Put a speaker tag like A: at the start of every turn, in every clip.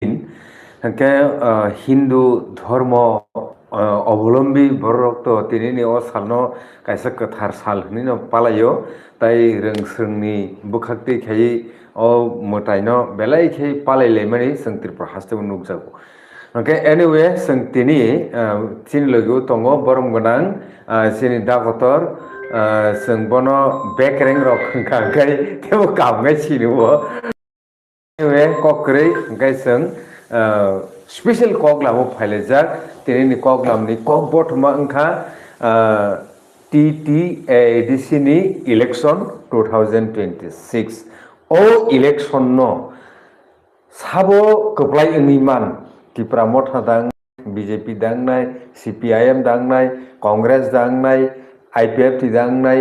A: hangke Hindu ধর্ম অবলম্বী বররক্ত তিনি ও সালনো kaisa ketar sal hini no palayo tai rongsrongni bukakti khai o motai no belai khai palai lemani sing Tripura haste nukjago. Okay, anyway sing tini tin logo tongo borom gonang sini dakotor sing bono bekreng rok kai tebo kamngai sinubo. Anyway kokri kai sing special koglam phailejak tini koglam ni kogbot ma angkha TTADC ni election 2026 o election no sabo koplai engniman Tripura motha dang BJP dangnai CPIM dangnai Congress dangnai IPF dangnai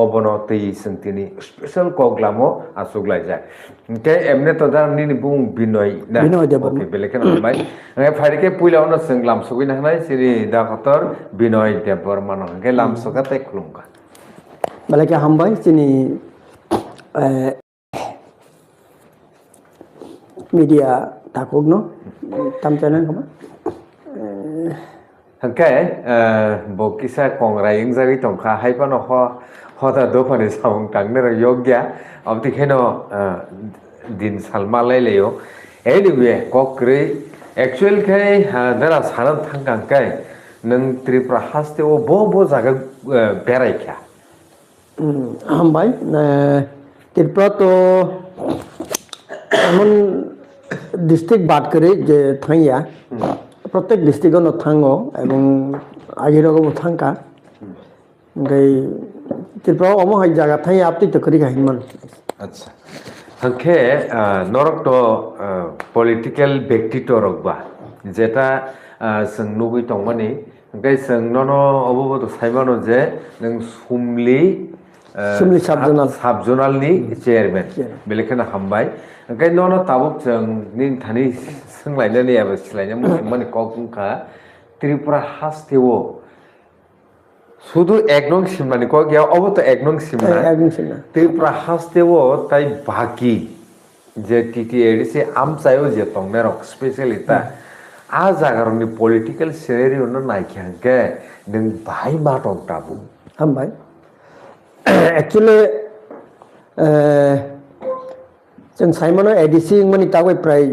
A: obono tei sentini special koglamo asuglajak ke emne to dar ni bung binoy na okay belekan mai ngai phaike puila ono senglam sugui na nai siri da khator binoy debor mano ke lam soga te khulumka
B: balaka hambai sini media takogno tam channel kama
A: hangke bo kisa kongrai ingjari tongkha haipano hoda dofani samung tangne yogya abdi kheno din salma laileyo anyway kokre actual kai dara sanan thangkang kai nang Tripura haste o bo jaga berai kya
B: hambai Tripura to এমন district বাদ করে যে Thaiya প্রত্যেক ডিস্ট্রিক্টও থাঙ্গো এবং আগের রকম থাঙ্কা ওই ত্রিপুরা অমহাই জায়গা থাই আপনি তো করি খাইমান
A: আচ্ছা হংখে নরক তো পলিটিক্যাল ব্যক্তিত্ব রকবা যেটা जों नुबुइ तंमानि ओमफ्राय जों ननो अबबो साइबानो जे नों सुमलि साबजोनालनि चेयारमेन बेलेखाना हामबाय ओमफ्राय ननो ताबुक जों निन थानि सोंलायनानै आबो सिलायना मुसुमानि कगुंखा त्रिपुरा हास्तेवो শুধু এক নং সিমনানি ক গিয়া অব তো এক নং সিমনা ত্রিপুরা হাস্তেও তাই বাকি যে টিটিএডিসি আমচায়ও যে তংনে রক স্পেশালিতা आ जागारनि पलिटिकल सिनेरियो न नायखांके नों बाहाय मा दं दाबु
B: हामबाय एक्चुअली जों साइमनो एडिसि मानि तागै प्राय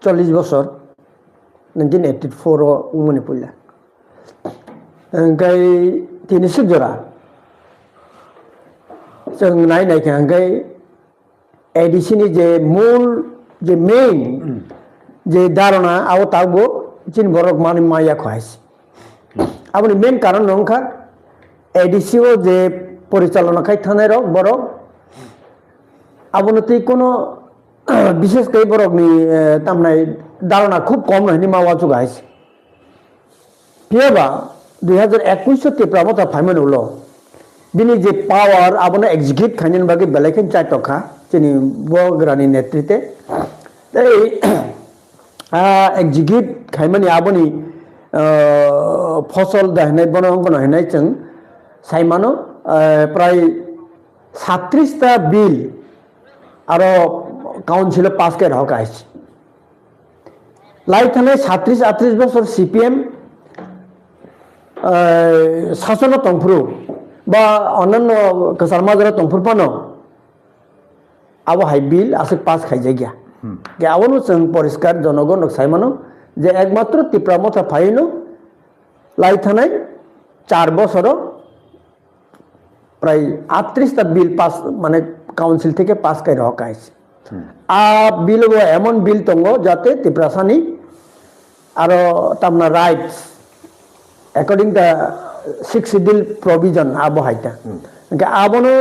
B: 40 বছর 1984 आव उमनि पइला ओंखाय तिनिसु जरा जों नायखांके एडिसि नि जे मूल जे मेन যে ধারণা আও তাগো চিন বরক মানে মাইয়া খাইছে আপনি মেন কারণ নংখা এডিসিও যে পরিচালনা খাই থানায় রক বরক আপনতি কোনো বিশেষ কই বরক নি তামনাই ধারণা খুব কম হয়নি মাওয়া চুগাইছে পিয়াবা 2021 তে প্রমতা ফাইমেন হলো বিনি যে পাওয়ার আপনা এক্সিকিউট খাইনেন বাকি বেলেকেন চাইতখা চিনি বগ্রানি নেতৃত্বে এই एग्जिक्यूट खाइमानि आबोनि फसल दाहनाय बनाहनाय जों साइमानो प्राय 37 टा बिल आरो काउन्सिल पास कर हकाइस लाई थाने 37-38 বছর সিপিএম শাসন তংফুরু বা অন্যান্য কসারমাজরা তংফুরপানো আবো হাই বিল আছে পাস খাই যাইয়া আবনো जों পরিষ্কার জনগণ সাইমানো যে একমাত্র ত্রিপুরা মথা ফাইনো লাই থানায় 4 বছর প্রায় 38 টা বিল পাস মানে কাউন্সিল থেকে পাস করে হকাইছে আ বিল এমন বিল তঙ্গ যাতে ত্রিপুরা সানি আর তামনা রাইটস অ্যাকর্ডিং দা 6 শিডিউল প্রভিজন আবো হাইতা আবনো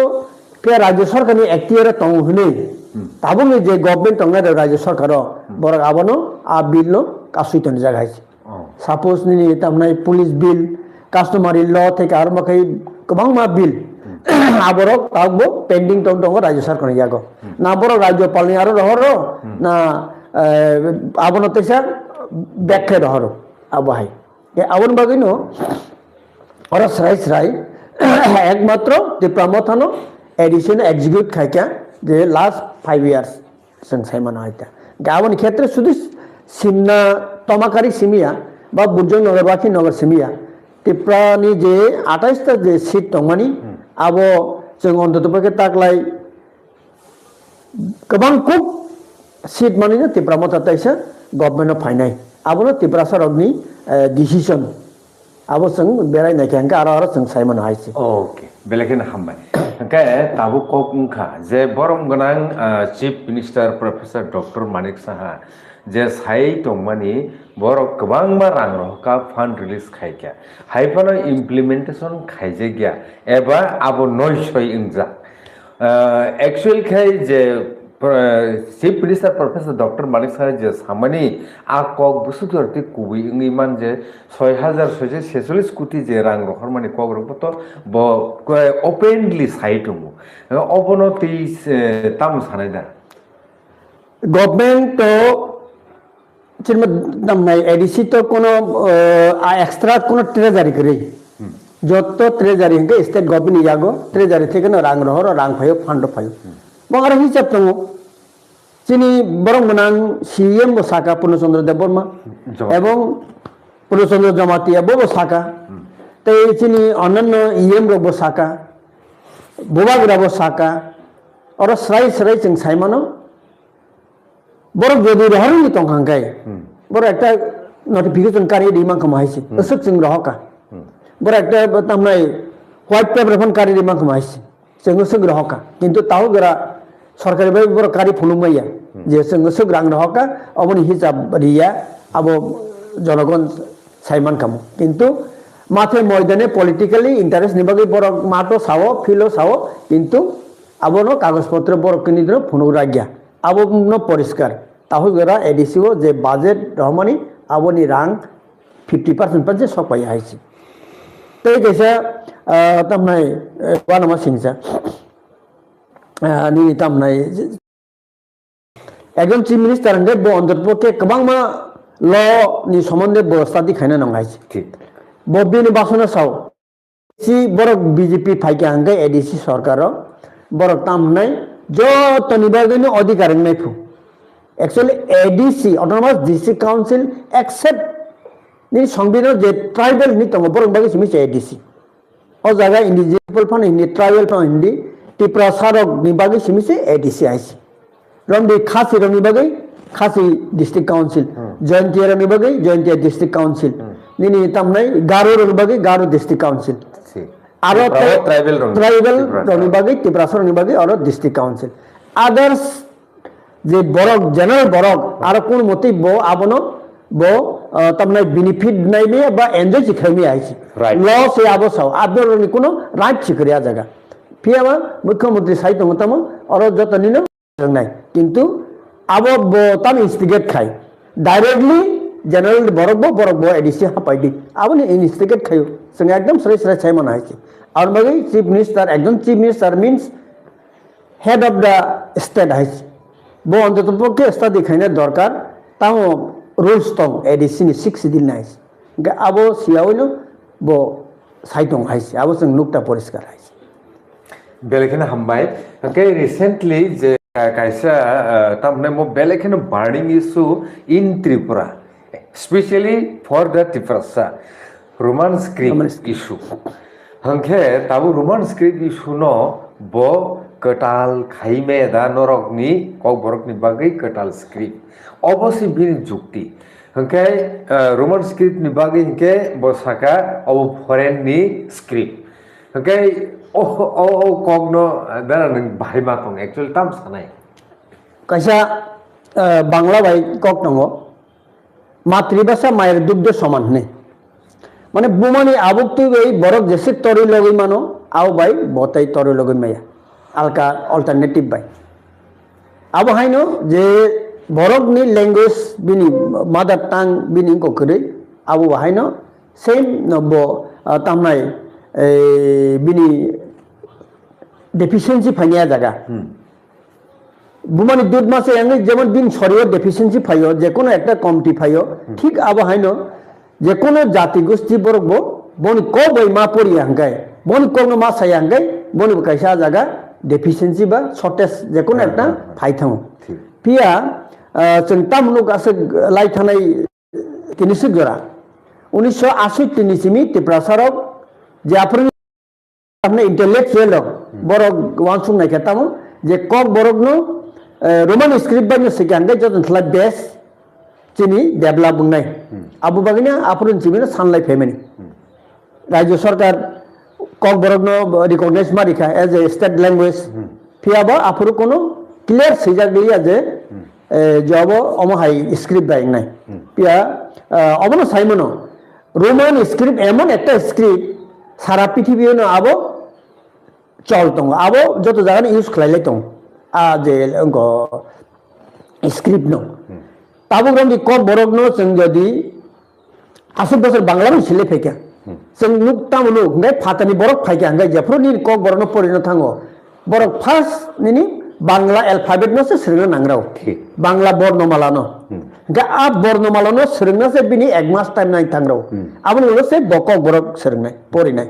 B: কে রাজ্য সরকারি এক্টিয়ারে তং হনে তাবুনি যে গভর্নমেন্ট তংনা রাজ্য সরকার বড় আবনো আ বিল নো কাসুইতন জায়গায় সাপোজ নি তামনাই পুলিশ বিল কাস্টমারি ল থেকে আর মাখাই গোबां मा বিল আবর তাগবো পেন্ডিং তং তং রাজ্য সরকার ইয়াগো না বড় রাজ্যপাল নি আর রহর না আবনো তেসা ব্যাখ্যা রহর আবহাই এ আবন বাগিনো ওরা সরাই একমাত্র যে প্রমথানো एडिशन एग्जीक्यूट खाइका जे लास्ट 5 years जों साइमान आइता গাবনি ক্ষেত্রে শুধু সিমনা তমাকারি সিমিয়া বা বুর্জন নগরবাসী নগর সিমিয়া ত্রিপুরাनि যে 28টা যে সিট दंमानि आबो जों अन्ततपक्षे ताकलाय गोबां खुब सीट माने त्रिपुरा मथा ताइसा गभर्नमेन्ट फाइनाय आबोनो त्रिपुरा सरकनि डिसिजन आबो जों बेरायनाय खांका आरो जों सायमन हायसि
A: ओके बेलेखिन हामबाय ओंखाय ताबो कखा जे बरम गोनां chief minister professor doctor Manik Saha जे साय दंमानि बर गोबांबा रां रहका फान्ड रिलिज खायखा हाइफानो इमप्लिमेन्टेसन खायजे गया एबा आबो नयसय इंजा एक्चुअल खाय जे chief minister professor doctor Manik Saha जे सामानि आकक बुसुदरति कुबि इंगिमान जे 6646 कोटी जे रां रखर माने कग्रबत ब ओपेनलि साइ दङ अबनो तिस ताम सानाय दा
B: गभर्नमेंट तो चिन्म नामनाय एडीसी तो कोनो एक्स्ट्रा कोनो ट्रेजारि करे যত ট্রেজারি হঙ্গে স্টেট গভর্নমেন্ট ইয়াগো ট্রেজারি থেকে না রাং রহর রাং ফাইও ফান্ড ফাইও বঙ্গার হিসাব দङ চিনি বরং গোনাं সিএম বসাকা পূর্ণচন্দ্র দেব বর্মা এবং পূর্ণচন্দ্র জমাতিয়া বসাকা তাই চিনি অন্যান্য ইএম রব বসাকা বোবাগ্রা বসাকা और स्राय स्राय जों सायमानो बर যদি রহরনি তংখাঙ্গাই बर একটা নোটিফিকেশন কারি দিমা কমাইছে असक जों रहका बर একটা তামনাই হোয়াইট পেপার ফোন কারি দিমা কমাইছে जों असक रहका কিন্তু তাও গরা সরকারি ভাবে बर কারি ফুলুমাইয়া যে जों असक রাং रहका অবনি হিসাব রিয়া আবো জনগণ সাইমান কামো কিন্তু মাঠে ময়দানে পলিটিক্যালি ইন্টারেস্ট নিবাগে बर মাটো সাও ফিলো সাও কিন্তু আবনো কাগজপত্র বড় কিনিদ্র ফোনরাজ্ঞা আবনো পরিষ্কার তাহলে যারা এডিসিও যে বাজেট রহমানি আবনি রাং 50% পাচ্ছে সব পাই আইছি তো এই কেসা তামনাই বানামা সিংসা নি তামনাই একজন চিফ মিনিস্টার কে ব অন্তর্পক্ষে কবাংমা ল নি সম্বন্ধে ব্যবস্থা দি খাইনা নঙ্গাইছি
A: ঠিক
B: ববিনি বাসনা সাও সি বড় বিজেপি ফাইকে আঙ্গে এডিসি সরকার बर तामनाय যত নিবাগনি অধিকার নাইফু actually ADC autonomous district council except नि संविधान जे ट्राइबल नि तंग बर बागे सिमि एडीसी ओ जागा इंडिजिबल फन इन ट्राइबल फन हिंदी त्रिपुरा सारक नि बागे सिमि एडीसी आइस रमदि खासी रमनि बागे खासी डिस्ट्रिक्ट काउंसिल जयंतिया रमनि बागे जयंतिया डिस्ट्रिक्ट काउंसिल नि तामनाय गारो रमनि बागे गारो डिस्ट्रिक्ट काउंसिल आरो ट्राइबल रमनि बागे त्रिपुरा सारक नि बागे और डिस्ट्रिक्ट काउंसिल अदर्स जे बरक जनरल बरक आरो कोन मते बो आबनो बो तमने बेनिफिट नाइमे बा एन्जॉय सिखाइमे आइछि लॉ से आबो साव आबनो कोनो राइट सिखरिया जगह फियामा मुख्यमंत्री साइतो मतम और जतनिनो जंगनाय किंतु आबो बो तम इंस्टिगेट खाइ डायरेक्टली जनरल बरक बो एडीसी हापाइदि आबनो इंस्टिगेट खायो जों एकदम सरे सरे साइमन आइछि और मगे चीफ मिनिस्टर एकदम chief minister means head of the state आइछि बो অন্ততপক্ষে স্টাডি খাইনা দরকার তাও রুলস তং এডিসি नि 6 দিন নাইস গে আবো সিয়াওইলো বো সাইটং হাইছে আবো जों नुक्ता परिष्कार हाइছে
A: बेलेखिन हामबाय ओके रिसेंटली जे कायसा तामने मो बेलेखिन burning issue in Tripura specially for the Tripura Roman script issue हंखे ताबो रोमान स्क्रिप्ट इशू नो बो कटाल खाइमे दा नरकनि कक बरकनि बागै कटाल स्क्रिप्ट अबसि बिनि जुक्ति हंके रोमान स्क्रिप्ट नि बागै हंके बसाका अब फरेन नि स्क्रिप्ट हंके ओ कगनो दाना नों बाहायमा दं एक्चुअली ताम सानाय
B: कैसा बांग्ला बाय कक दङ मातृभाषा मायर दुग्ध समान ने माने बुमानि आबुक्ति गई बरक जेसे तरि लगै मानो आव बाय बतै तरि लगै माया आलका अल्टरनेटिव बाय अब हाइनो जे बरकनि लैंग्वेज बिनि मदर टांग बिनि को करे अब हाइनो सेम नबो तामनाय बिनि डेफिशिएंसी फाइया जागा बुमानि दुध मासे यांगे जेमन बिन सरियो डेफिशिएंसी फाइयो जे कोनो एकटा कमटी फाइयो ठीक अब हाइनो जे कोनो जाति गोष्ठी बरकबो बनि को बय मा परि हांगाय बनि कोनो मा साय हांगाय बनि कैसा जागा डेफिशिएंसी बा शॉर्टेज जे कोनो एकटा फाइथां पिया जों तामुलुक आसे लाई थानाय किनिसु गोरा 1968 निसिमी तिप्रासाराव जे आफोरनि अपने इंटेलेक्चुअल बरक वांसुं नायखा तामु जे कक बरक नो रोमान स्क्रिप्ट बानो सिगांगे जतन थला बेस चिनी डेभलप बुंनाय आबु बागैनो आफोरनि चिमिनो सानलाय फेमेनि राज्य सरकार कक बरक नो रिकॉग्नाइज मारिखा एज ए स्टेट लैंग्वेज फियाबा आफोर कोनो क्लियर सिजाग गैया जे जब अमहाय स्क्रिप्ट बायनाय पिया अबनो साइमनो रोमान स्क्रिप्ट एमन एकटा स्क्रिप्ट सारा पृथ्वीयावनो आबो चल दं आबो जत जागानि यूज खालायलाय दं आ जे अंग स्क्रिप्ट नो ताबो गंदि कक बरक नो जों जदि 80 बोसोर बांला सिले फैका जों नुक तामुनु नय फातानि बरक फायका नय जेफ्रोनि कक बरक नो परिनो थांगो बरक फार्स्ट निनि बांला अल्फाबेट नो से सोलोंनो नांगौ बांला वर्णमाला नो गा आ वर्णमाला नो सोलोंनो से बिनि एक मास टाइम नाय थांगौ आबो नो से कक बरक सोलोंनाय परिनाय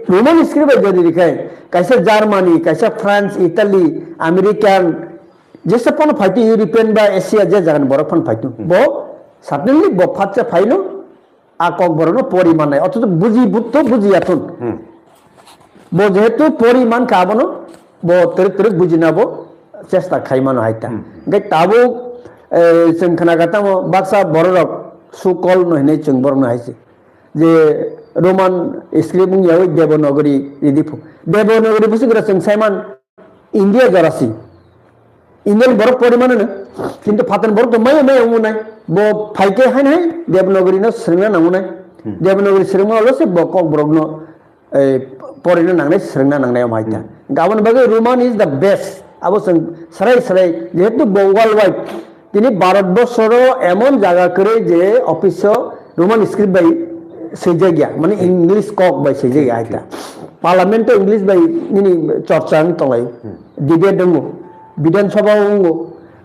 B: रोमान स्क्रिप्ट जदि लिखाय कैसे जर्मनी कैसे फ्रांस इटाली अमेरिकान जेसे पन फाइट यूरोपियन बा एशिया जे जागन बरक फन फाइट बो सडनली बो फाटसे फाइलो आ कक बरक नो परिमाननाय अथच बुझि बुत्तो बुझियाथुन बो जेहेतु परिमाण काबनो बो तर बुझिनाबो चेष्टा खाइमानो हाइता गे ताबो जों खोनागातामो बाक्सा बरक सुकल नहने जों बरनो हाइसे जे रोमान स्क्रिप्ट मुंयाव देवनागरी रिदिफु देवनागरी बुसिग्रा जों साइमान इंडिया जरासी इंडियन बरक परिमाण किंतु फातन बरक तो मय उमुनाय बो फाइके हाय नाय देवनागरी न सोलोंना नांगुनाय देवनागरी सोलोंमालो से बो कक बरक न परिनो नांनाय सोलोंना नांनायाव माइता गाबोन बागे रोमान इज द बेस्ट आबो जों सराय सराय जेहेतु वर्ल्ड वाइड तिनि भारतबर्षरो एमन जागा करे जे ऑफिसो रोमान स्क्रिप्ट बाय सेजेगिया माने इंग्लिश कक बाय सेजेगिया आइता पार्लियामेंट इंग्लिश बाय निनि चर्चा तंगाय डिबेट दंगो विधानसभा दंगो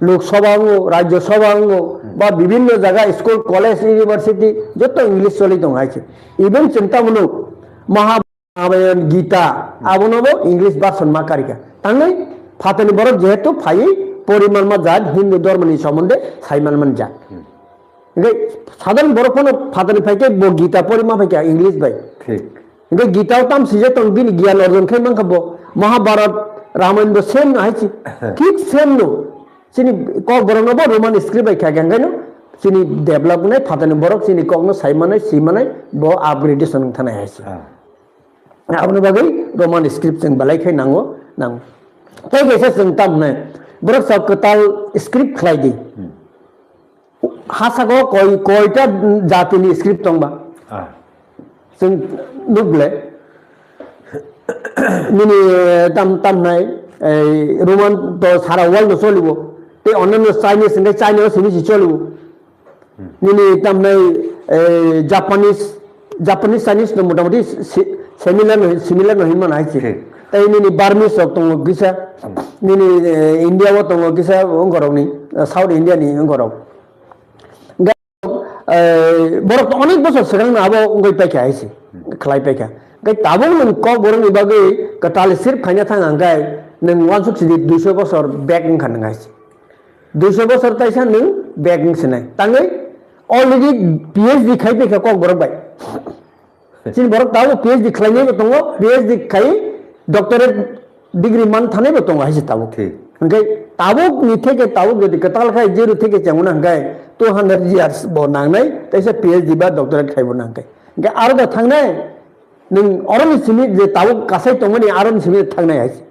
B: लोकसभा दंगो राज्यसभा दंगो बा विभिन्न जगह स्कूल कॉलेज यूनिवर्सिटी जत इंग्लिश चली दं आइছে इवन चिंतामूलक महाभारत गीता आबनबो इंग्लिश भाषण मा कारिका तांगै फातनि बरक जेहेतु फाइ परिमाण मा जात हिंदू धर्मनि सम्बन्धे साइमान मन जा साधारण बरफोरनो फातनि फाइके बो गीता परिमा फाइका इंग्लिश बाय ठीक गीता ताम सिजे तंग बिनि ज्ञान अर्जन खाइ मंखबो महाभारत रामायण बो सेम हाइछि ठीक सेम नो सिनि कक बरनबो रोमान स्क्रिप्ट बाय खागेंगानो सिनि डेभलप ने फातनि बरक सिनि ककनो साइमानै सिमानै बो अपग्रेडेशन थानाय हाइछि आपनि बागै रोमान स्क्रिप्ट जों बालायखाय नांगौ तै गेसे जों तामने बरक सब कताल स्क्रिप्ट खालायदि हासागो कयटा जातिनि स्क्रिप्ट दंबा जों नुब्ले मिनि तामनाय रोमान तो सारा वर्ल्ड चलिबो ते अन्य चाइनीज ने चाइना सिनि चलिबो मिनि तामनाय जापानीज चाइनीज न मोटामोटी सिमिलर नहिमान हाइছে তাই নিনি বার্মিস দङ गिसा निनि इन्डियाव दङ गिसा अंगरावनि साउथ इन्डियानि अंगराव बरक अनेक बছর सिगांनो आबो गय पाइका आइছে खलाय पाइका गय ताबो नों कक बरनि बागै कताल सिर्फ खायना थांगाय नों 160 बছর बेक ओंखारनो आइছে 200 बছर ताइसा नों बेक ओंसनाय तांगै अलरेडी पीएचडी खाय पाइका कक बरक बाय सिन बरक ताबो पीएचडी खालायनाय दङ पीएचडी खाय डॉक्टरेट डिग्री मान थाने बो दङ हाइसे ताबो ओंखाय ताबो निथे के ताबो गदि कताल खाय जेरु थेके चांगुना हंगाय 200 years बो नांनाय तैसे पीएचडी बा डॉक्टरेट खायबो नांगाय ओंखाय आरो दा थांनाय नों अरन सिमि जे ताबो कासाय दङनि आरन सिमि थांनाय हाइसे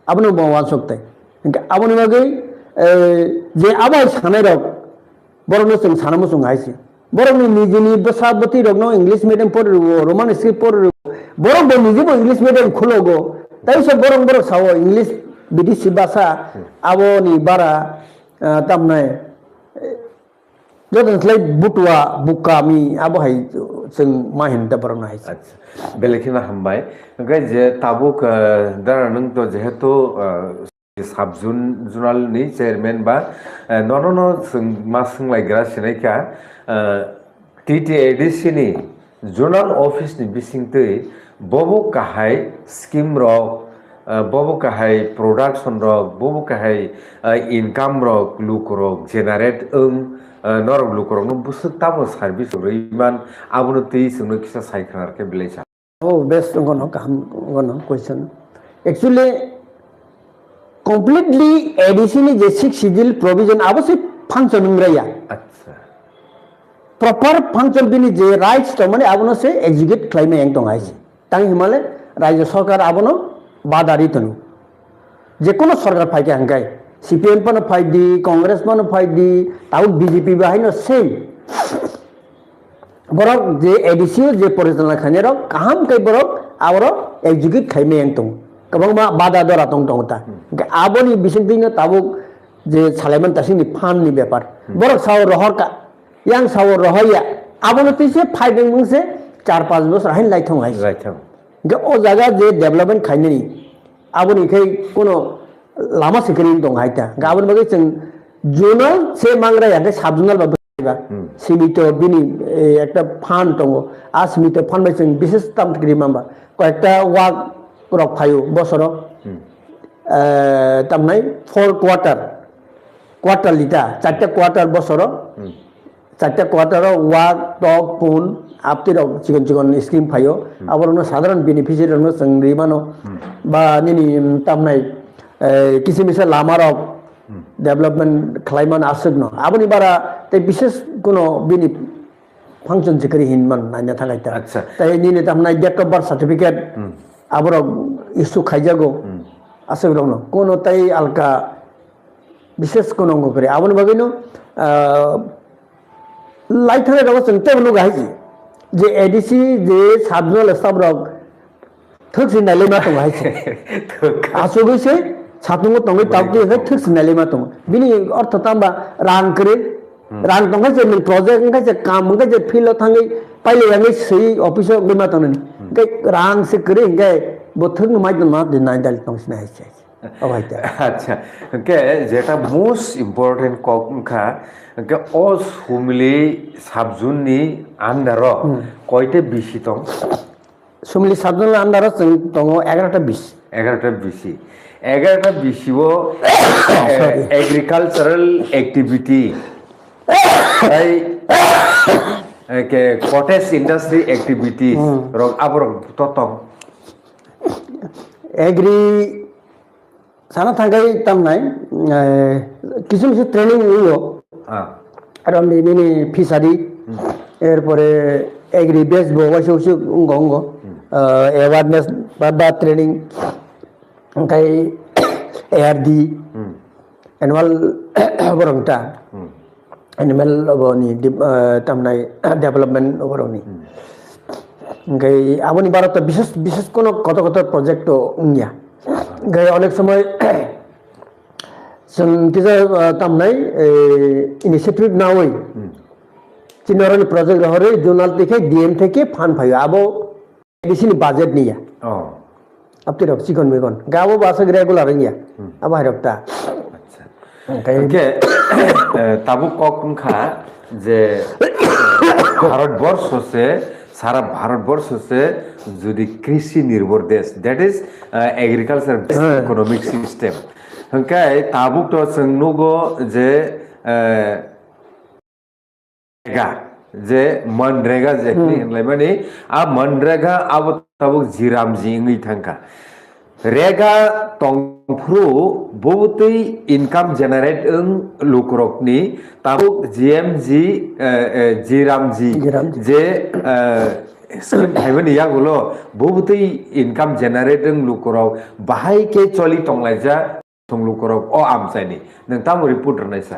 B: आबनो बावा सकते ओंखाय आबनो बागै जे आबाय सानाय रक बरनो जों सानामो जों हाइसे बरनि निजिनि बसाबती रगनो इंग्लिश मीडियम पर रोमान स्क्रिप्ट पर बरं बो निजिबो इंग्लिश मीडियम खुलोगो तैसे बरं सावो इंग्लिश बिदिसि भाषा आबोनि बारा तामनाय जदनस्लाय बुटुवा बुकामी आबोहाय जों माहिन दबरनो हाय
A: अच्छा बेलेखिना हामबाय ओंखाय जे ताबुक दारा नों तो जेहेतु साब जुनालनि चेयारमेन बा ननो जों मा सोंलायग्रा सिनायखा टीटीएडीसी नि जुनाल ऑफिस नि बिसिंतै बबो गाहाय स्कीम रक bobo kahai production rok bobo kahai income rok luk rok generate norok luk rok no busuk tamo service rok iman abono tei sungno kisa saikhanar ke bilesa.
B: Oh, best ngono kaham ngono question. Actually, completely additionally the six schedule provision आवश्यक function रहा.
A: Acha.
B: Proper function bini je rights to mane abono se execute claim yang tong aise. Tang himale রাজ্য সরকার abono badari tanu. যে কোনো সরকার ফাইকে হাঙ্গাই CPM পানো ফাইট দি কংগ্রেস পানো ফাইট দি তাও বিজেপি বাহিনো সেম বরক যে এডিসিও যে পরিচালনা খানে রক কাহাম কাই বরক আবরক execute Jaime yang tong kabang ma bada dora tong tong ta aboni bising dingna tabuk যে সালেমান তাসিনি ফান নি ব্যাপার বরক সাও রহর কা yang sawo rohaya abono tise ফাইডিং মুংসে 4-5 বছর হাইন লাইথং আইছে
A: Laitham.
B: ও জায়গা যে ডেভেলপমেন্ট খাইনি aboni kai কোনো লামা সিকিরিং দং হাইতা গাবন বাগে जों জোনাল সে মাংরা ইয়াকে সাবজোনাল বা সীমিত বিনি একটা ফান্ড দङ আ সীমিত ফান্ড বাই जों বিশেষ তামগিরি মামবা কয়েকটা ওয়াক রক ফাইও বছর তামনাই 4 কোয়ার্টার লিটা 4টা কোয়ার্টার বছর 4টা কোয়ার্টার ওয়াক টক পুন আপতি রক চিকন চিকন স্কিম ফাইও আবরনো সাধারণ বেনিফিশিয়ারি রনো जों রিমানো বা নিনি তামনাই किसी मिसा लामारक डेवलपमेंट खालायमान आसुगनो आबनि बारा ते विशेष कोनो बिनि फांक्शन जिकरि हिनमान नायना थालायता
A: अच्छा
B: ताय निने तामनाय डेट अफ बार्थ सार्टिफिकेट आबरक इस्यु खाइजागो आसुगनो कोनो ताय आलका विशेष कोनो गरे आबनि बागैनो लाइथाने रग जों तेबनु गायजि जे एडिसि जे साबजोल स्टाफरक थोकसिनाले मा दं हायसे आसुगैसे सातुंगो तंगै तावति हे थोकसिनाले मा दं बिनि अर्थ तांबा रां करे रां तंगै जे प्रोजेक्टंगै जे काम अंगै जे फिल थांगै पाइले अंगै सही ऑफिस में मा तंगै गै रां से करे अंगै बोथुन माइ मा दिनाय दाल तंगसिना हायसे अबाइता
A: अच्छा के जेटा मोस्ट इम्पोर्टेंट कखा के अस हुमली साबजुननि आन्दार कयटे बिसि दं
B: सुमली साबजुननि आन्दार जों दङ 11टा बिस
A: 11टा बिसि 11टा बिसिओ एग्रीकालचारल एक्टिविटी के कटेज इंडस्ट्री एक्टिविटी रक आबरक ततम
B: एग्री साना थांगाय तामनाय किछु किछु ट्रेनिं होयो আর নিনি ফিশারি এরপরে এগ্রি বেস বয়সে উসু উঙ্গ উঙ্গ অ্যাওয়ারনেস বা ট্রেনিং ওখাই এআরডি অ্যানুয়াল বরংটা অ্যানিমেল অবনি তামনাই ডেভেলপমেন্ট অবরনি ওখাই আবনি ভারত বিশেষ বিশেষ কোনো কত কত প্রজেক্ট উনিয়া ওখাই অনেক সময় जों किजा तामनाय इनिशिएटिव नावै चिनरनि प्रोजेक्ट रहरै जोनाल देखे डीएम থেকে ফান্ড পাইयो आबो एडिसनि बाजेट निया अपति रक सिकन मेगन गाबो बासक रेगुलार निया अब हायरपता
A: अच्छा के ताबु कखा जे भारतवर्ष से सारा भारतवर्ष से যদি কৃষি নির্ভর দেশ that is agriculture economic system हंकाय ताबुक तो जों नुगो जे जे मनरेगा जेखनि होनलाय माने आ मनरेगा आब ताबुक जिरामजि ngै थांका रेगा तंफ्रु बहुतै इनकाम जनरेट लुकरकनि ताबुक जीएमजी जिरामजि जे स्किम थाइमानि यागुलो बहुतै इनकाम जनरेट लुकरक बाहाय के चलि तंलायजा संलुकरक अ आमसायनि नोंथां रिपोर्ट रनायसा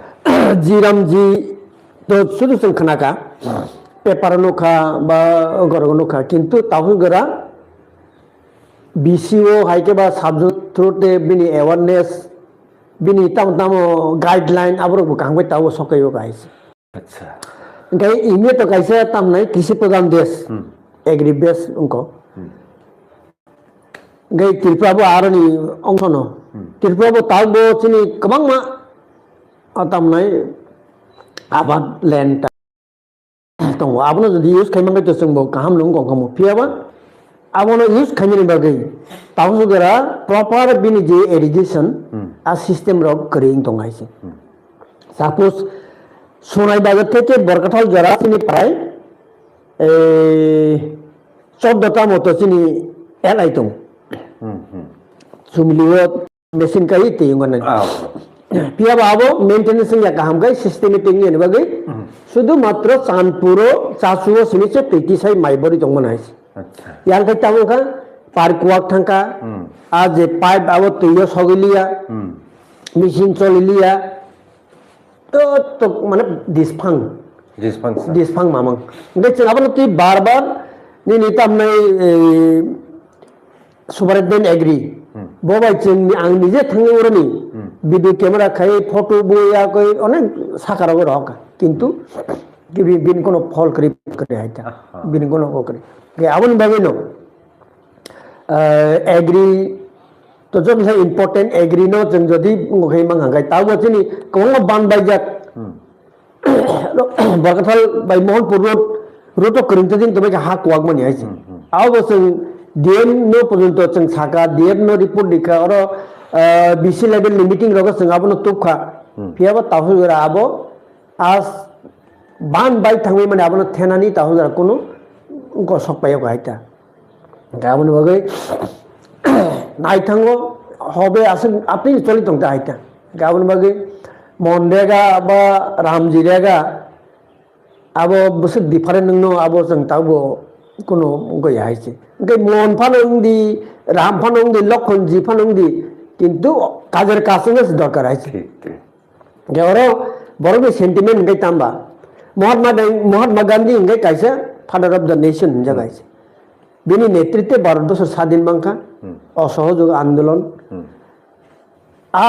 B: जिरामजि तो सुदु जों खोनाका पेपार नखा बा गरग नखा किन्तु ताहुगरा बीसीओ हाइके बा साबजुन थ्रुते बिनि अवेयरनेस बिनि ताम ताम गाइडलाइन आबरो बुखांबाय ताव सकायो गाइस
A: अच्छा
B: ओंखाय इमे तो गाइसे तामनाय कृषि प्रधान देश एग्री बेस उनको गै त्रिपुराबो आरनि अंखनो त्रिपुराबो ताबो चिनि गोबां मा तामनाय आबाद लैंड दङ आबनो जुदि इउज खालामबाय तो जोंबो गाहाम नंगौ गमो फियाबा abono use khaimani bagai tawsugara proper bini je irrigation a system rok kring tongaise suppose sonai bagar থেকে বরকাঠাল যারা চিনি প্রায় 14টা মতো চিনি এলাই দं सुमिलियो machine kai te yungan pia babo maintenance ya kaham gai systematic ni bagai sudu matro sanpuro chasuo siniche peti sai maibori dong manais yang kai tamu kan parkuak thangka a je pipe abo tuyo sogilia machine cholilia to mane disphang mamang ngai chengabon ti bar ni nitam nai superintendent agree bobai chengni ang nije thangi urani video camera khai photo boya koi onek sakara go roka kintu bin kono fall kare haita bin kono ko kare ge abon bageno agree to jom sa important agree no jeng jodi ngai mang hangai tawo chini kong ban baijak barkathal bai mohanpur road to kring tin tobe ha kwak mani aisi aw boseng DM no পর্যন্ত চং সাকা DM no report dikha oro BC level meeting rogo sing abono tukha piaba tahura abo as ban bai thangwi mane abono thenani tahura kono ko sokpayo gaita gabono bagai nai thango hobe asen apni choli tongta haita gabono bagai mondega ba ramjirega abo busuk different no abo chang tabo kono goi haise gai mon phanong di ram phanong di lokhon ji phanong di kintu kajer kasunge dorkar haise gero borobe sentiment gai tamba Mahatma Gandhi gai kaisa father of the nation jagaise bini netritwe bharatbor স্বাধীন bangkha অসহযোগ আন্দোলন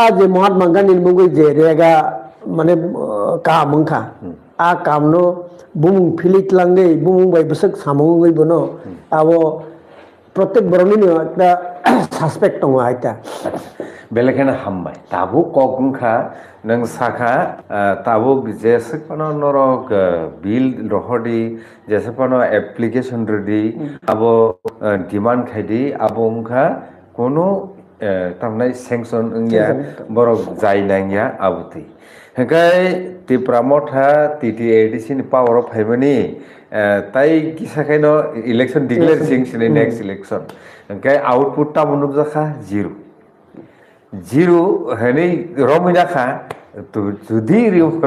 B: আজ মহাত্মা গান্ধী মুগৈ যে রেগা মানে কাম bangkha a kamno bumung philit langai bumung bai besak samung gai bono abo প্রত্যেক বরণিনি একটা suspect দङ আইতা
A: বেলেখানে হামবাই তাবো কগংখা নং সাখা তাবো যেসেপনো নরক বিল রহদি যেসেপনো অ্যাপ্লিকেশন রেডি আবো ডিমান্ড খাইদি আবো উংখা কোনো তামনাই sanction yeah Borok যাইনাইয়া আবুতি হেকাই Tipra Motha TTADC ni power of heaveni tai kisakaino election declare sing next election kai output ta munuk jakha zero hani romina kha to judi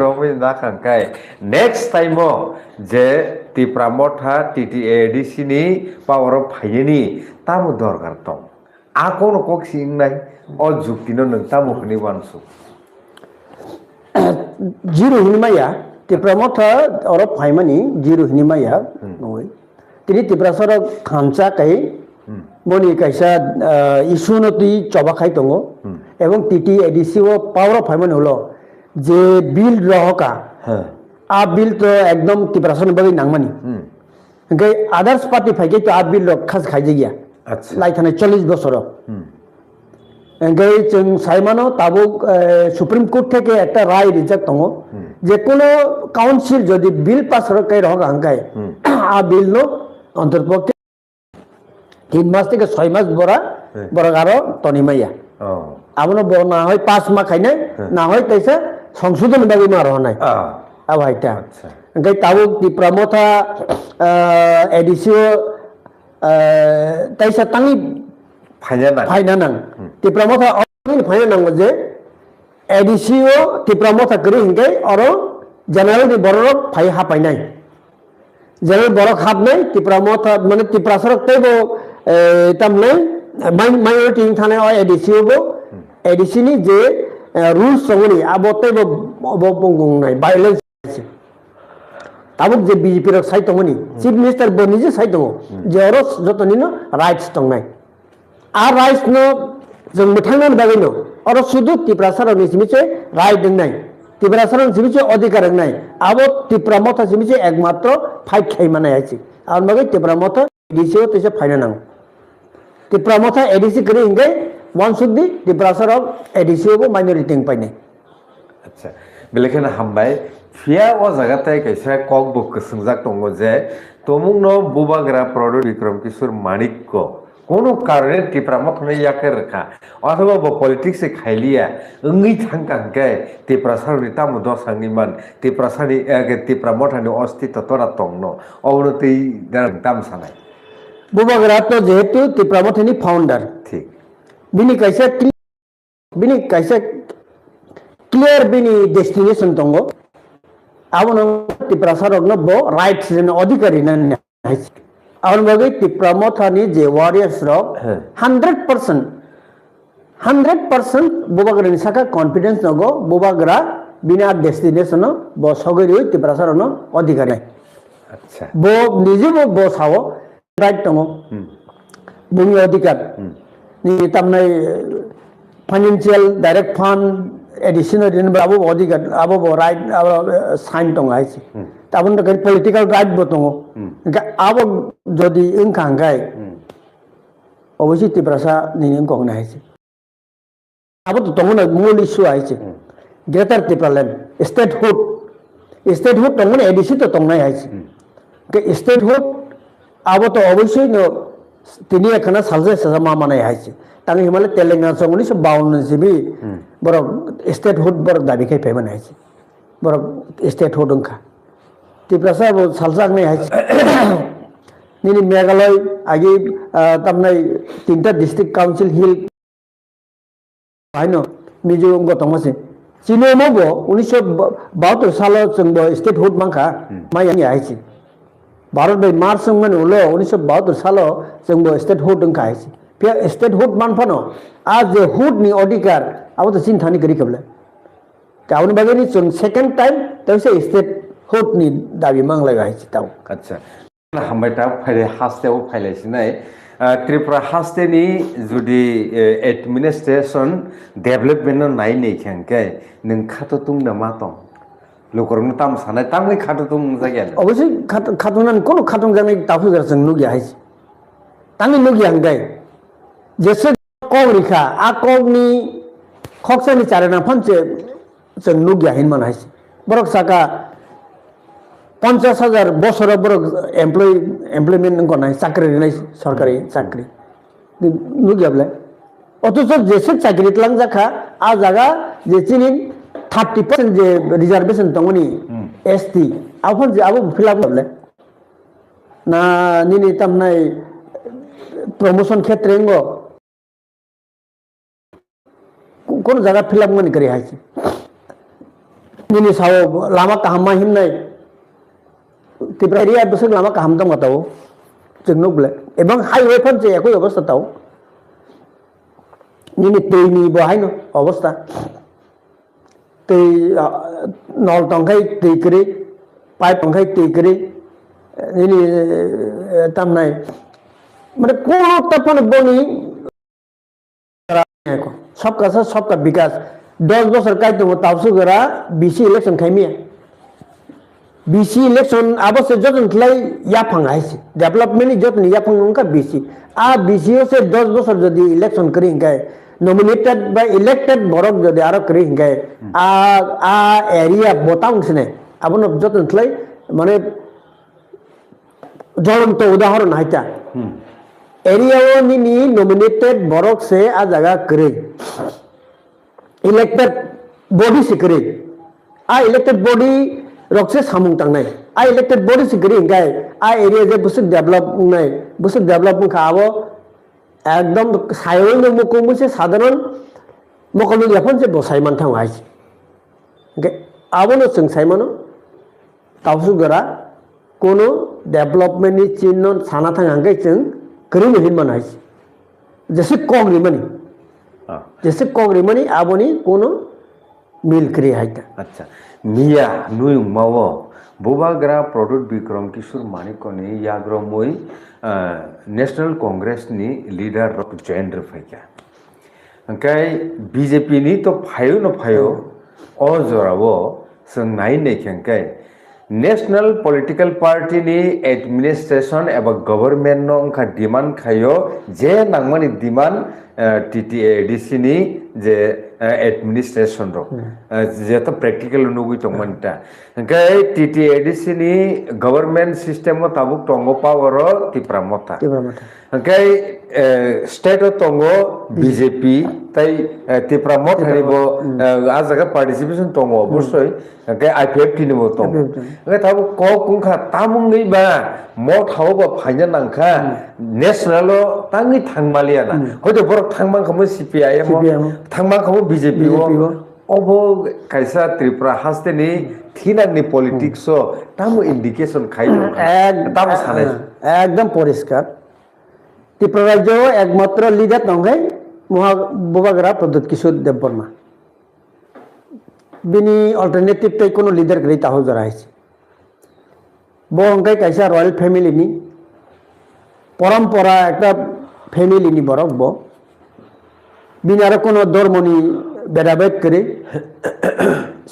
A: romina kha kai next time je tipramotha TTADC ni power of hayeni tamu dorkar tong akono kok sing nai o juktino nang tamu khni wansu
B: zero hinmaya tipramotha oro phaimani zero hinmaya noi tiri tiprasara khamcha kai boni kaisa isunoti chobakhai tongo এবং TTADC O power of ফাইমান হলো যে বিল রহকা আ বিল তো একদম টিপ্রাসন বাগৈ নাংমানি গে others party ফাইকে তো আ বিল রক্ষাস খাইজে গিয়া আচ্ছা লাইথানে 40 বছর গে চং সাইমানো তাবো সুপ্রিম কোর্ট থেকে একটা রায় রিজেক্ট দङ যে কোন কাউন্সিল যদি বিল পাস রকাই রহকা হাঙ্কায় আ বিল নো অন্তর্পক্ষে 3 মাস থেকে 6 মাস বরাগারো তনিমাইয়া abono bo na hoy 5 ma khaine na hoy taisa সংশোধন বাগৈ মার হনাই আবাইতা gai tabu di pramotha edisio taisa tangi phainanang di pramotha oni phainanang je edisio di pramotha kri hingai oro general di borok phai ha painai general borok hab nai di pramotha mane di prasarok tebo tamne minority thane o edisio bo ADC ni je rules songoni abote bo bongong nai violence tabuk je BJP rok sai tongoni chief minister boni je sai tongo je oro jotoni no rights tong nai a rights no jeng muthangnan bagai no oro sudu tiprasar ni simiche right deng nai tiprasar ni simiche adhikar nai abo tipramotha simiche ekmatro fight khai manai achi ar magai tipramotha ADC o tese faina nang tipramotha ADC kri hingai one should be the pressure of ADC को minority पाइने
A: अच्छा बेलेखाने हामबाय फिया ओ जागाताय कैसा कक book संजाक दंगो जे तमुंगनो बुबाग्रा प्रदुत बिक्रम किशोर मानिक्य কোনো কারণে টিপ্রামো থানে ইয়াকে রেখা অথবা পলিটিক্স এ খাইলিয়া ওই থাঙ্কাঙ্কে টিপ্রাসারনি তামু দসাঙ্গিমান টিপ্রাসানি টিপ্রামো থানি অস্তিত্ব তোরা তংন অবনতি দাম সানাই
B: বুবাগরা তো যেহেতু টিপ্রামথিনি ফাউন্ডার
A: ঠিক
B: बिनि कैसे क्लियर बिनि डेस्टिनेशन दंगो आवनो तिप्रासारगनो बो राइट्स जन अधिकारी न हाइस आवन बगे तिप्रामथानि जे वारियर्स रो 100% बुबागरानि साका कॉन्फिडेंस नगो बुबागरा बिना डेस्टिनेशन बो सगरि तिप्रासारनो अधिकारी
A: अच्छा
B: बो निजे बो सावो राइट दंगो भूमि अधिकार नि तमनाय फाइनेंशियल डायरेक्ट फंड एडिशनल दिन बाबू अधिकार आबो राइट साइन दं आइसे ताबन त पॉलिटिकल राइट बो दं आबो जदि इंखांगाय अवश्य तिब्रासा निन गंना आइसे आबो तो दंगन मूल इश्यू आइसे ग्रेटर तिब्रालैंड स्टेटहुड दंगन एडिशन तो दंनाय आइसे के स्टेटहुड आबो तो अवश्य न तिनि एखना सालजे समा मानाय आइसे तांग हिमालय तेलंगाना संगनि सब 52 जिबि बर स्टेटहुड बर दाबि खाय पेमन आइसे बर स्टेटहुड अंखा तिब्रासा बो सालजाक नै आइसे निनि मेघालय आगि तमनाय तीनटा डिस्ट्रिक्ट काउंसिल हिल आइनो मिजोरम गतमसे चिनोमबो 1972 साल जोंबो स्टेटहुड मांखा मायानि आइसे भारत भाई मार्च में उलो 1972 साल जोंबो स्टेटहुड अंखा आइसे फिर स्टेटहुड मानफानो आज जे हुड नि अधिकार अब तो चिन्तानि करि कबले काउन बागेनि जों सेकंड टाइम तसे स्टेटहुड नि दाबि मांगलाय आइसे ताव
A: अच्छा हामबायता फाइले हास्टेआव फाइलायसिनाय त्रिपुरा हास्टेनि जुदि एडमिनिस्ट्रेशन डेभलपमेन्ट नायनै खेंके नों खातुं नामा दं लोकरनो ताम सानाय तामै खातुं जायगा
B: अवश्य खातुनान कोनो खातुं जानाय ताफु जों नुगिया हाइस तांनि नुगिया हंगाय जेसे कौरिखा आ कौनि खक्सानि चारना फंचे जों नुगिया हिनमान हाइस बरक साका 50,000 बसर बरक एमप्लॉयमेंट गनाय चाकरि नै सरकारी चाकरि नुगियाब्ले अथच जेसे चाकरि तलां जाखा आ जागा जेचिनि 30% जे रिजर्वेशन दंगनि एसटी आफन जे आबो फिलअप होबले ना निनि तमनाय प्रमोशन क्षेत्रेंगो कोन जगह फिलअप मन करि हाइसे निनि साव लामा काहमा हिमनाय तिब्रारिया बसक लामा काहम दं गताव जोंनोब्ले एबं हाईवे फन जे एको अवस्था ताव निनि तेनि बहायनो अवस्था ते नल टंखाय तेकरे पाइप टंखाय तेकरे निनि तमनाय माने कोनो तपन बनी सबका विकास 10 बছর काइतो तावसु गरा बीसी इलेक्शन खाइमिया बीसी इलेक्शन अवश्य जतन खलाई याफांग आइसे डेवलपमेंट जतन याफांग उनका बीसी आ बीसीओ से 10 बছর जदि इलेक्शन करि गए नॉमिनेटेड बाय इलेक्टेड बरक जदि आरो करि गए आ एरिया बताउं छने आबन जतन खलाई माने ज्वलंत उदाहरण हाइता एरिया निनी नॉमिनेटेड बरक से आ जगह करे इलेक्टेड बॉडी से करे आ इलेक्टेड बॉडी रक से सामुंग तंगनाय आ इलेक्टेड बॉडी से करे गाय आ एरिया जे बुसुक डेवलप खावो एकदम सायन मुको मुसे साधारण मकलनि याफन से बसायमान थां हाइस के आबनो जों सायमानो तावसुगरा कोनो डेवलपमेंट नि चिन्ह साना थां हांगे जों करिनो हिनमान हाइस जैसे कोंग्रिमनी आबोनी कोनो मिल करि हाइता
A: अच्छा मिया नुय मावो बुबाग्रा प्रदुत बिक्रम किशोर मानिकनि याग्रमय नेशनल कांग्रेस नि लीडर रक जयेंद्र फैका ओंखाय बीजेपी नि तो फायो न फायो अ जरावो जों नायनै खेंखाय नेशनल पॉलिटिकल पार्टी नि एडमिनिस्ट्रेशन एबा गवर्नमेंट नो उनका डिमांड खायो जे नांगमानि डिमांड टीटीएडीसी नि जे एडमिनिस्ट्रेशन रो जेतो प्रैक्टिकल नुगुइ तंगमनता ओंके टीटीएडीसी नि गवर्नमेंट सिस्टम ताबुक तंगो पावर तिप्रा मथा ओंके स्टेट तंगो बीजेपी ताई तिप्रा मथानिबो आ जागा पार्टिसिपेशन तंगो अबस्सय ओंके आईपीएफ तिनिबो तंगो ओंके ताबु को कुंखा तामुंगै बा मथाव बा फाइना नांखा नेशनल तांगै थांमालियाना हयतो बरक थांमांखमो सीपीआईएम थांमांखमो बीजेपी अबो कायसा त्रिपुरा हास्तेनि थिनांनि पलिटिक्स तामु इंडिकेशन खाइनो तामु साने
B: एकदम परिष्कार त्रिपुरा राज्य एकमात्र लिडार नंगाय महा बुबागरा प्रद्युत किशोर देबबर्मा बिनि अल्टरनेटिव तै कोनो लिडार गरै ताहो जराइছে बो अंगाय कायसा रॉयल फैमिली नि परम्परा एकटा फैमिली नि बरक बो बिनि आरो कोनो धर्मनि भेदाभेद करे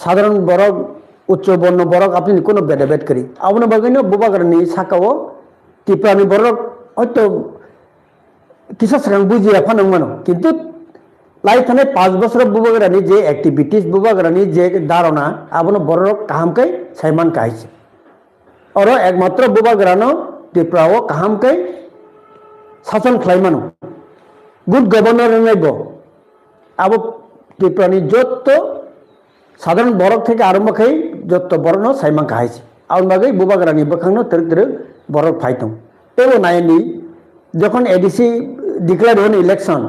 B: साधारण बरक उच्च वर्ण बरक आपनि कोनो भेदाभेद करे आबनो बागैनो बुबागरानि साकाओ त्रिपुरानि बरक हयतो किसा सिगां बुजिया फानंमानो किन्तु लाई थानाय 5 बोसोर बुबागरानि जे एक्टिविटीज बुबागरानि जे धारणा आबनो बरक काहामकै साइमान काइছে और एकमात्र बुबागरानो त्रिपुराओ काहामकै शासन खालायमानो गुड गवर्नर नाइबो आबो त्रिपुरानि जत्त साधारण बरक থেকে आरम्भ खाई जत्त बरनो साइमान काइছে आउन बागै बुबागरानि बखांनो तर बरक फाइतों एबो नायनि যখন एडीसी डिक्लेयर होन इलेक्शन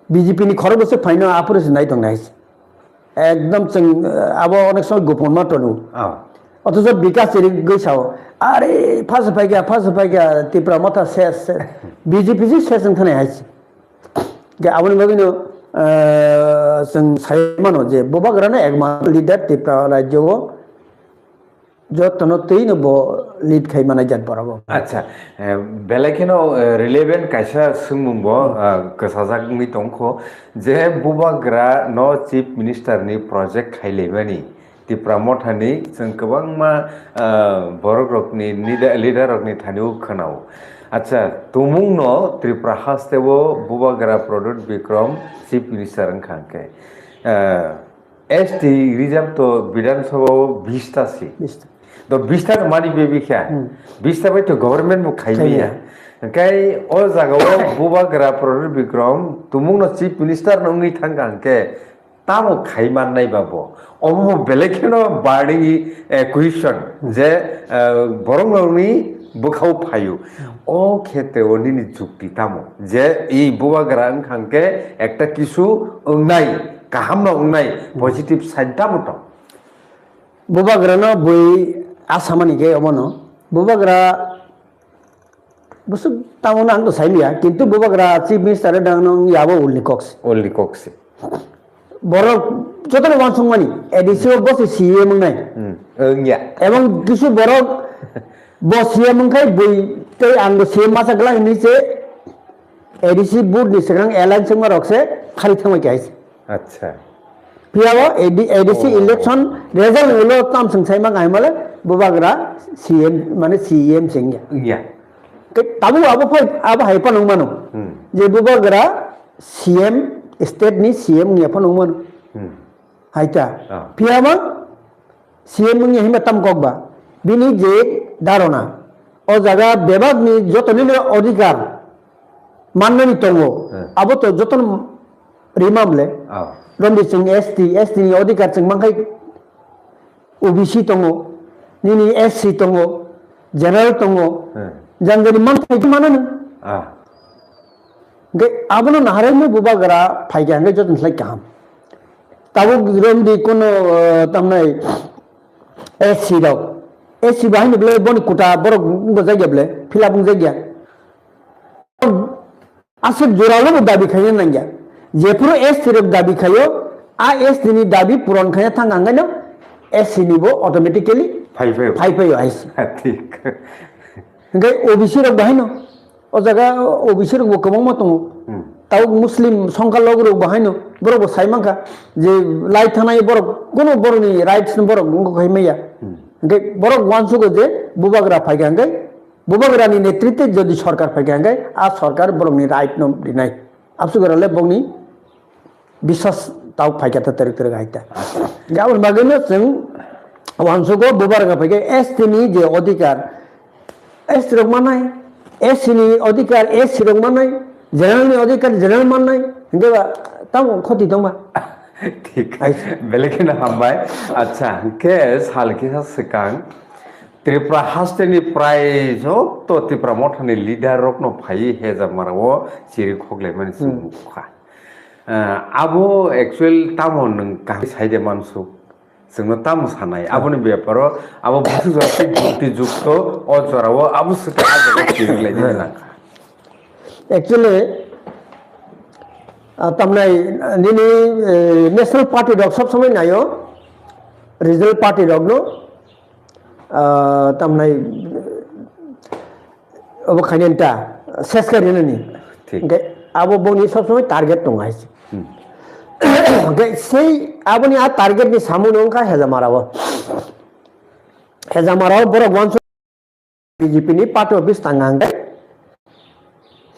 B: बीजेपी नि खरब बसे फाइनो ऑपरेशन नाइ दं नाइस एकदम जों आबो अनेक समय गोपन मात्रनु अथच विकास गैसाव अरे फास फाइगा त्रिपुरा मथा शेष बीजेपी जी शेष थानाय हाइस के आबोनि बागैनो जों साइमानो जे बुबागरानो एकमात्र लिडार त्रिपुरा राज्यआव जतनो तैनो बो लीड खाइमानाय जात बराबो
A: अच्छा बेलेखेनो रिलेवेंट कायसा सोंमुंबो गोसाजागै दंखो जे बुबागरा न चीफ मिनिस्टर नि प्रोजेक्ट खाइलेमानि त्रिपुरा मथानि जों गोबां मा बरक रकनि लिडार रकनि थानिउ खोनाव अच्छा तुमुं न त्रिपुरा हास्तेबो बुबागरा प्रदुत विक्रम चीफ मिनिस्टर अंखांके एसटी रिजर्व तो विधानसभा 20 टा सी तो 20 टा मानि बेबिखा 20 टा तो गवर्नमेंट मु खाइमिया ओंखाय ओ जागाव बुबागरा प्रदुत विक्रम तुमुं न चीफ मिनिस्टर नंगै थांगांके तामो खाइमान नाइबाबो अमो बेलेखेनो बार्डिं क्वेश्चन जे बरंगनि बुखाव फायु ओ खेते ओनिनि जुक्ति तामो जे ई बुबागरा अंखांके एकटा किसु ओंनाय गाहाम ओंनाय पजिटिव साइड तामो
B: बुबागरानो बै आसामानि गे अमनो बुबागरा बुसु तामोना आंतो साइलिया किन्तु बुबागरा चीफ मिनिस्टर दांनो याबो ओल्ली कॉक्स बरक जतनो वानसुंमानि एडीसी बसे सीएम नाय
A: ओंया
B: एवं किसु बरक बो सीएम खाय बै तै आंगो सीएम मासा गला निसे एडीसी बोर्ड नि सिगां एलायन्स मारकसे खारि थांबाय गाइस
A: अच्छा
B: पियाव एडीसी इलेक्शन रिजल्ट उलो ताम संसायमा गायमाले बुबागरा सीएम माने सीएम सिंया के ताबु आबो हाइपा नंमानो जे बुबागरा सीएम स्टेट नि सीएम नि अपन नंमानो हाइता पियाव सीएम नि हिमा ताम गबा बिनि जे धारणा ओ जागा बेबाग नि जतनिनो अधिकार माननानि तंगो आबो तो जतन रिमामले रणजीत सिंह एसटी नि अधिकार जों मांखाय ओबीसी तंगो निनि एससी तंगो जनरल तंगो जानजनि मानथाय माननो गे आबनो नाहारेनो बुबागरा फाइगांगे जतन लाइक काम ताबो रणजीत कोनो तमनाय एससी दाव एससी बाहायनो ब्ले बनि कुटा बरक जायगाब्ले फिलाप जायगा आसे जोरालो दाबि खायनो नांगया जेफोर एससी रक दाबि खायो आ एसटी नि दाबि पूरण खाया थांगांगानो एससी निबो ऑटोमेटिकली फाइफायो आइस
A: ठीक
B: ओंखाय ओबीसी रक बाहायनो ओ जागा ओबीसी रक गोबां मतङ ताव मुस्लिम संख्यालघु रक बाहायनो बरक साइमांखा जे लाइ थानाय बरक कोनो बरनि राइट्स बरक खायमाया ओंखाय बरक वानसुगो जे बुबागरा फाइगांगे बुबागरानि नेतृत्व जदि सरकार फाइगांगे आ सरकार बरकनि राइट न दिनाय आपसुगराले बंनि বিশ্বাস তাও ফাইকাता तेरे गाइता गाबोन बागैनो जों वानसुको बुबारगा फैगे एसटिनि जे अधिकार एस रग मानाय एसनि अधिकार एस रग मानाय जनरलनि अधिकार जनरल मानाय हिंदेबा ताव खति दंबा
A: ठीक बेलेगनो हामबाय अच्छा के सालखि सिगां त्रिपुरा हास्टेनिफ्राय जत त्रिपुरा मथानि लिडार रकनो फायै हेजामाराव सिरि खगले मानसि मुखा आबो एक्चुअल तामो नों गाहि साइडे मानसु जोंनो तामो सानाय आबोनि बेपारो आबो बुसु जाति जुक्ति जुक्त अजराव आबो सुते आजो सिरिलाय दिना
B: एक्चुअली तमनाय निनि नेशनल पार्टी रक सब समय नायो रिजनल पार्टी रक नो तमनाय अब खायनेनता सेसकारिननि ओके आबो बोनि सब समय टारगेट दं आइस ओके से आबोनि आ टारगेट नि सामु नंका हेजामाराव बरक वानस बीजेपी नि पार्टी ऑफिस तांगांगे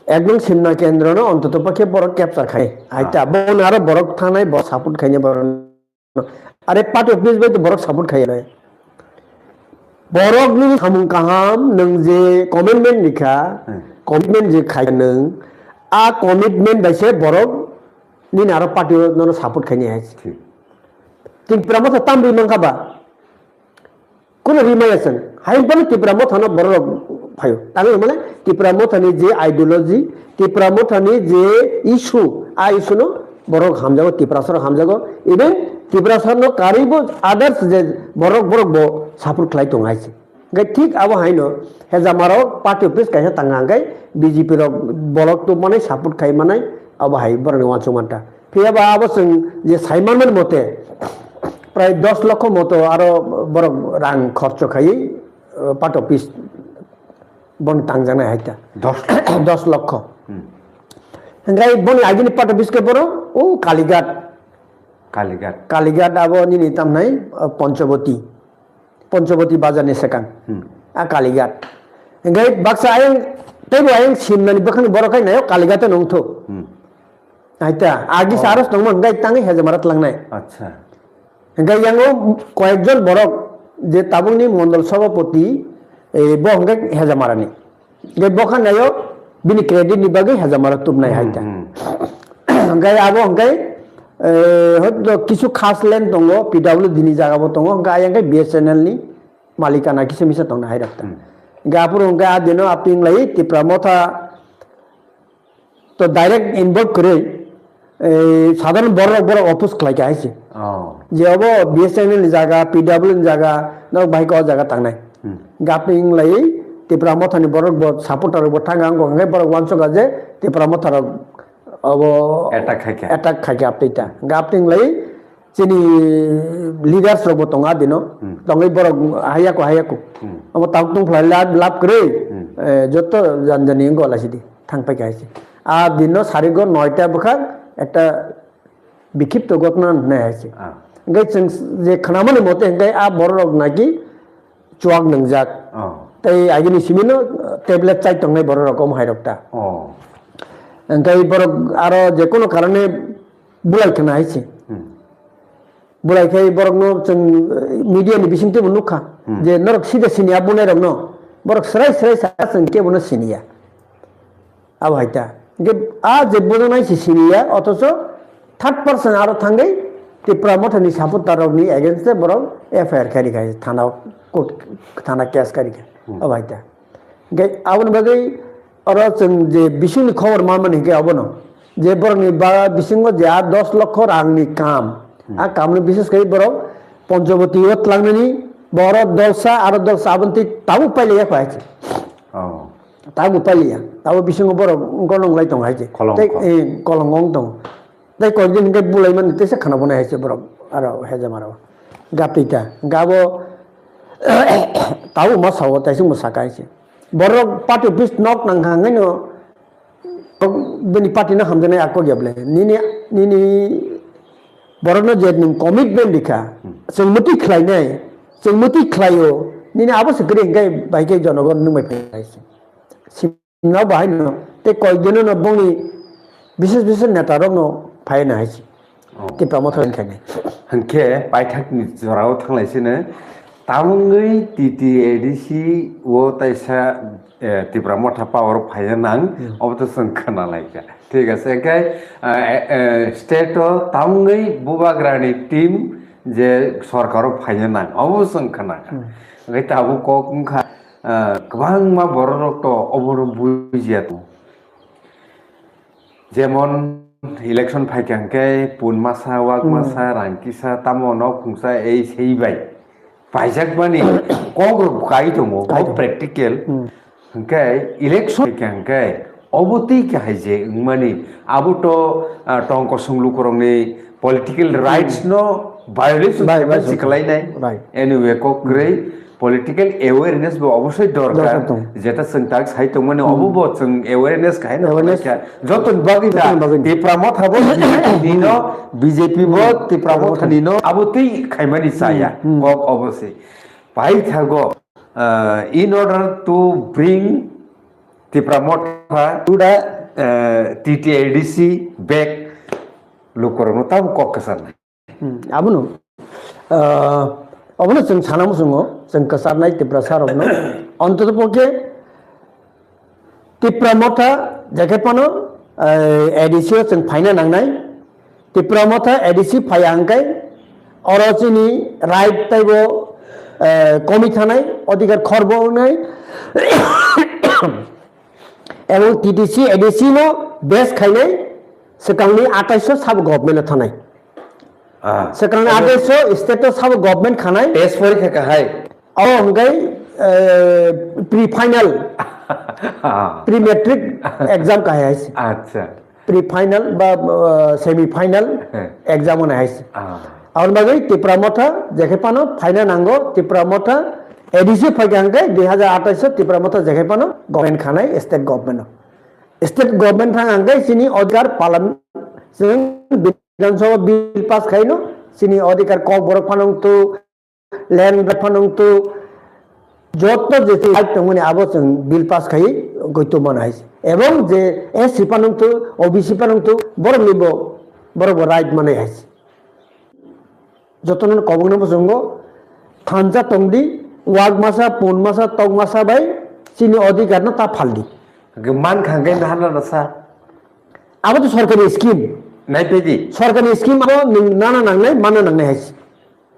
B: एकदम सिमना केंद्र न अंतत पक्षे बरक कैप्चर खाय आइता बोन आरो बरक थानाय ब सपोर्ट खायने बरक अरे पार्टी ऑफिस बे तो बरक सपोर्ट खाय बरक नि सामु काहाम नों जे कमिटमेंट लिखा कमिटमेंट जे खाय नों आ कमिटमेंट बायसे बरक नि आरो पार्टी न सपोर्ट खायने है तिन प्रमोथ ताम बि मंखाबा कोन रिमायसन हाय बन ति प्रमोथ न बरक फायो तांगे माने त्रिपुरा मथानि जे आइडियोलॉजी त्रिपुरा मथानि जे इशू आ इशू नो बरक हामजागो त्रिपुरा सर हामजागो इवन त्रिपुरा सर नो कारिबो आदर्स जे बरक बो सापोर्ट खाय दं आइसे गे ठीक आबो हायनो हेजामाराव पार्टी ऑफिस कायसा तांगांगाय बीजेपी रो बरक तो माने सापोर्ट खाय माने आबो हाय बरक वाचो मानता फेयाबा आबो जों जे साइमानमोन मते प्राय 10 लाख मतो आरो बरक रां खर्च खाय पार्टी ऑफिस बन तांजाना है 10 लाख हंगाई बन आगिनि पार्टी ऑफिस के बरो ओ कालीघाट आबो नि तामनाय पंचवती बाजार नि सेकां आ कालीघाट हंगाई बाक्सा आयं तेबो आयं सिमनानि बखन बरखाय नायो कालीघाट नंथो आइता आगि सारस दंमोन हंगाई तांगे हेजामारात लांनाय अच्छा हंगाई यांगो कयेकजन बरक जे ताबुंनि मंडल सभापति bo hangga hezamarani ge bokan nayo bini credit ni bagi hezamara tubnai haita hanggai abo hanggai hotdo kisu khas len tongo pw dini jaga bo tongo hanggai hanggai bsnl ni malikana kisu misa tongna hairakta gapur hanggai adino aping lai ti pramotha to direct involve kore সাধারণ বড় বড় office খাইকে আইছে যে হবো BSNL ni jaga pw ni jaga no bahiko jaga tangnai गापिं लाई त्रिपुरा मथानि बरक ब supporter ब थांगा गंगे बरक वानसो गाजे त्रिपुरा मथार अब अटैक खाके आपैता गापिं लाई चिनि लीडर्स रब तंगा दिनो तंगै बरक हायाको अब ताउतुं फ्लाइ लाभ करे जत जानजानि गलासिदि थांपाय गाइसे आ दिनो सारिगो 9टा बखा একটা বিক্ষিপ্ত ঘটনা নাই আছে गाय जों जे खानामानि मते गाय आ बरक नाकि चुआक नंजाक तै आगिनि सिमिनो टेबलेट चाइ तंगै बर रकम हाइरकता ओंखाय बरक आरो जेकोनो कारणे बुलाय खाना आइसे बुलायखाय बरक नो जों मीडिया नि बिसिंते नुखा जे नरक सिदा सिनिया बुनाय रक न बरक सराय सा जों के बुनो सिनिया अब हाइता के आ जे बुनाय सिनिया अथच थर्ड पर्सन आरो थांगै त्रिपुरा मथानि सापोर्टारनि एगेन्स्ट बरक एफआईआर खारि गाय थाना केस करी अब आइता गे आवन बगै और जों जे बिसिंनि खबर मामोन के अबनो जे बरनि बा बिसिंगो जे 10 लाख रांनि काम आ कामनि विशेष करी बरक पंचवती वत लांगनि बर दलसा आरो दलसा आवन्ति ताबु पाइले पाइছে ताबु पाइलिया ताबु बिसिंगो बरक गनंग लाई दं हाइছে तै कलंगं दं तै कयदिन के बुलायमोन तेसे खाना बनाय हाइছে बरक आरो हेजामाराव गापिता गाबो tahu masawo taisi musakai sih borok party office nok nanghangai no beni party na hamjana aku jable nini borok no jedning commitment dikha sengmuti khlayo nini abo sekre ngai baike jonogon numai paisi simna bahai no te koidino no bongi bises neta rok no phai na haisi Tipra मथा ओंखायनो
A: हंखे पाइथाकनि जराव थांलायसैनो तामुङै TTADC वो ताइसा तिप्रा मथा power फाइया नां अब तो जों खोनालायखा ठीक আছে एखाय स्टेट तामुङै बुबाग्रानि टीम जे सरकाराव फाइया नां अब जों खोनाखा ओंखाय ताबो कखा गोबां मा बर' रक्त अबर बुजिया दं जेमन इलेक्शन फाइखांखाय पुन मासा वाक मासा रांकिसा तामनाव खुंसा এই সেইबाय पाइजाक माने कग्र गाय दङ प्रेक्टिकल हंखाय इलेक्शन फाइखांखाय अबती काहायजे माने आबोथ टंक संलु करंनि पलिटिकल राइट्स नो वायलेशन सिखलायनाय एनिवे कग्रै पलिटिकल अवेयरनेस बो अवश्य दरकार जेटा संताक साहित्य माने अबो जों अवेयरनेस काहे अवेयरनेस जतन बागै दा तिप्रामो थाबो निनो बीजेपी बो तिप्रामो थानिनो आबोतै खायमानि साया कक अवश्य पाइ थागो in order to bring तिप्रामो to the TTADC back लुकरनो ताब कक कसान
B: आबुनो अबनो जों सानामो जोङो जों कसारनाय तिप्रा सारबनो अन्ततपक्षे तिप्रा मथा जेकेपनो एडिसियो जों फाइना नांनाय तिप्रा मथा एडिसि फायांगाय अरचिनि राइट टाइबो कमि थानाय अधिकार खरबनाय এবং টিটিসি এডিসি नो बेस खायनाय सिगांनि 2800 साब गभर्नमेन्ट थानाय सिगांनि 2800 स्टेट साब गभर्नमेन्ट खानाय
A: टेस्ट परीक्षा काहाय
B: और हंगाय pre final pre matric exam का है
A: अच्छा
B: प्री फाइनल बा सेमी फाइनल एग्जाम होना है और बागै तिप्रा मथा जेखेपानो फाइनल नांगो तिप्रा मथा एडिसि फाइगांगे 2028 तिप्रा मथा जेखेपानो गभर्नमेंट खानाय स्टेट गभर्नमेंट थांगांगे सिनि अधिकार पार्लियामेंट जों विधानसभा बिल पास खायनो सिनि अधिकार क बर फानंतु लैंड फानंतु যত যেতে তমনি আবচন বিল পাস খাই গইতো মানাইছে এবং যে এস সিপানন্তু ওবিসি পানন্তু বড় নিব বড় বড় রাইট মানে আইছে যতন কবন বসঙ্গ থানজা তংদি ওয়াগ মাসা পুন মাসা তগ মাসা বাই চিনি অধিকার না তা ফালদি
A: মান খাঙ্গে নাহানা নসা
B: আবো তো সরকারি স্কিম
A: নাই পেদি
B: সরকারি স্কিম আবো নানা নাংনাই মানা নাংনাই আইছে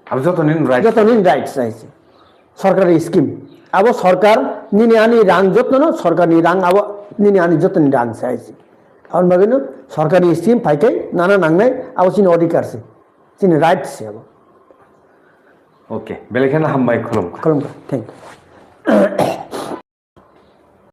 A: আবো যতনিন
B: রাইটস আইছে सरकारी स्कीम अब सरकार निनी आनी रांग जत्न सरकारनि रांग अब निनी आनी जत्न रांग साइज और मगनो सरकारी स्कीम फाइकै नाना नांगनाय अब सिनि अधिकार से सिनि राइट्स से अब
A: ओके बेलेखान हामबाय खुलुम
B: थैंक यू